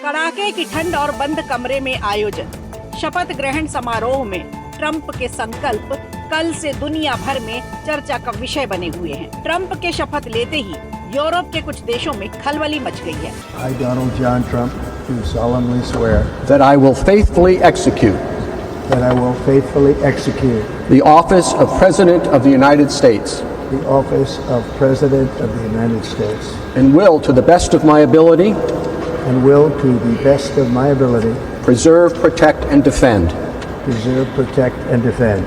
कड़ाके की ठंड और बंद कमरे में आयोजन शपथ ग्रहण समारोह में ट्रंप के संकल्प कल से दुनिया भर में चर्चा का विषय बने हुए हैं। ट्रंप के शपथ लेते ही यूरोप के कुछ देशों में खलबली मच गई है। I, Donald John Trump, do solemnly swear that I will faithfully execute the office of President of the United States the office of President of the United States and will, to the best of my ability, preserve, protect, and defend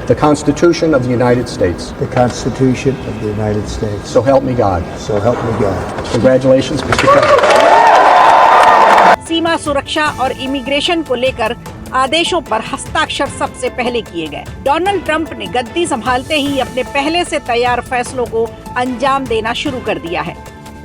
the Constitution of the United States. the Constitution of the United States. So help me God. So help me God. Congratulations, Mr. President. सीमा सुरक्षा और immigration को लेकर आदेशों पर हस्ताक्षर सबसे पहले किए गए। डोनाल्ड ट्रंप ने गद्दी संभालते ही अपने पहले से तैयार फैसलों को अंजाम देना शुरू कर दिया है।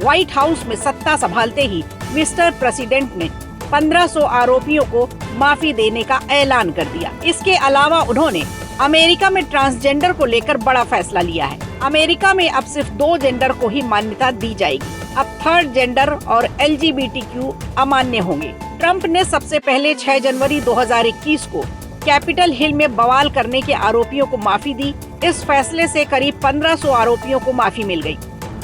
व्हाइट हाउस में सत्ता संभालते ही मिस्टर प्रेसिडेंट ने 1500 आरोपियों को माफी देने का ऐलान कर दिया। इसके अलावा उन्होंने अमेरिका में ट्रांसजेंडर को लेकर बड़ा फैसला लिया है। अमेरिका में अब सिर्फ 2 जेंडर को ही मान्यता दी जाएगी। अब 3rd जेंडर और LGBTQ अमान्य होंगे। ट्रंप ने सबसे पहले 6 जनवरी 2021 को कैपिटल हिल में बवाल करने के आरोपियों को माफी दी। इस फैसले से करीब 1500 आरोपियों को माफी मिल गई।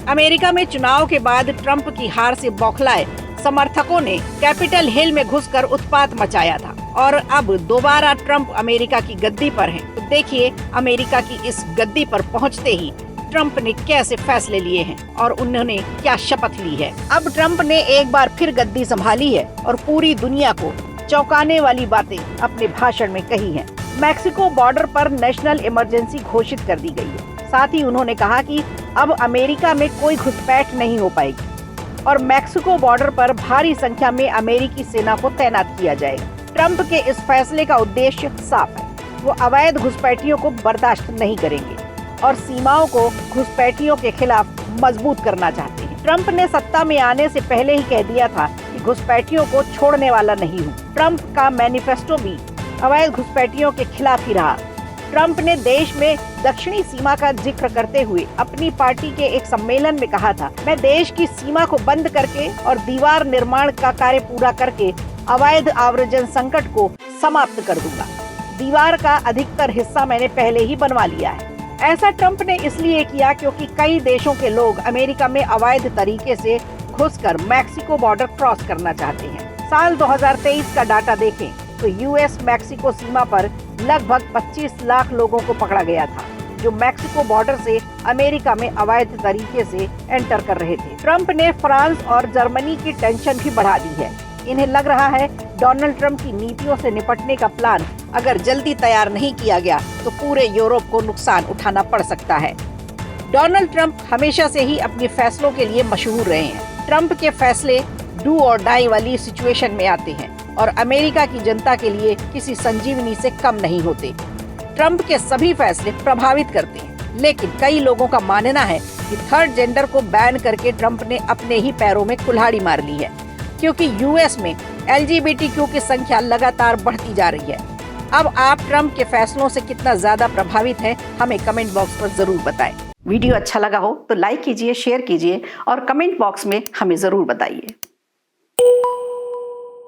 अमेरिका में चुनाव के बाद ट्रंप की हार से बौखलाए समर्थकों ने कैपिटल हिल में घुसकर उत्पात मचाया था और अब दोबारा ट्रंप अमेरिका की गद्दी पर हैं। तो देखिए अमेरिका की इस गद्दी पर पहुंचते ही ट्रंप ने कैसे फैसले लिए हैं और उन्होंने क्या शपथ ली है। अब ट्रंप ने एक बार फिर गद्दी संभाली है और पूरी दुनिया को चौंकाने वाली बातें अपने भाषण में कही हैं। मैक्सिको बॉर्डर पर नेशनल इमरजेंसी घोषित कर दी गई है। साथ ही उन्होंने कहा कि अब अमेरिका में कोई घुसपैठ नहीं हो पाएगी और मैक्सिको बॉर्डर पर भारी संख्या में अमेरिकी सेना को तैनात किया जाएगा। ट्रंप के इस फैसले का उद्देश्य साफ है। वो अवैध घुसपैठियों को बर्दाश्त नहीं करेंगे और सीमाओं को घुसपैठियों के खिलाफ मजबूत करना चाहते हैं। ट्रंप ने सत्ता में आने से पहले ही कह दिया था कि घुसपैठियों को छोड़ने वाला नहीं हूँ। ट्रंप का मैनिफेस्टो भी अवैध घुसपैठियों के खिलाफ ही रहा। ट्रंप ने देश में दक्षिणी सीमा का जिक्र करते हुए अपनी पार्टी के एक सम्मेलन में कहा था, मैं देश की सीमा को बंद करके और दीवार निर्माण का कार्य पूरा करके अवैध आव्रजन संकट को समाप्त कर दूंगा। दीवार का अधिकतर हिस्सा मैंने पहले ही बनवा लिया है। ऐसा ट्रंप ने इसलिए किया क्योंकि कई देशों के लोग अमेरिका में अवैध तरीके से घुसकर मैक्सिको बॉर्डर क्रॉस करना चाहते हैं। साल 2023 का डाटा देखें तो यूएस मैक्सिको सीमा पर लगभग 25 लाख लोगों को पकड़ा गया था, जो मैक्सिको बॉर्डर से अमेरिका में अवैध तरीके से एंटर कर रहे थे। ट्रंप ने फ्रांस और जर्मनी की टेंशन भी बढ़ा दी है। इन्हें लग रहा है डोनाल्ड ट्रंप की नीतियों से निपटने का प्लान अगर जल्दी तैयार नहीं किया गया तो पूरे यूरोप को नुकसान उठाना पड़ सकता है। डोनाल्ड ट्रंप हमेशा से ही अपने फैसलों के लिए मशहूर रहे हैं। ट्रंप के फैसले डू और डाई वाली सिचुएशन में आते हैं और अमेरिका की जनता के लिए किसी संजीवनी से कम नहीं होते। ट्रंप के सभी फैसले प्रभावित करते हैं, लेकिन कई लोगों का मानना है कि 3rd जेंडर को बैन करके ट्रंप ने अपने ही पैरों में कुल्हाड़ी मार ली है, क्योंकि यूएस में LGBTQ की संख्या लगातार बढ़ती जा रही है। अब आप ट्रंप के फैसलों से कितना ज्यादा प्रभावित हैं, हमें कमेंट बॉक्स पर जरूर बताएं। वीडियो अच्छा लगा हो तो लाइक कीजिए, शेयर कीजिए और कमेंट बॉक्स में हमें जरूर बताइए।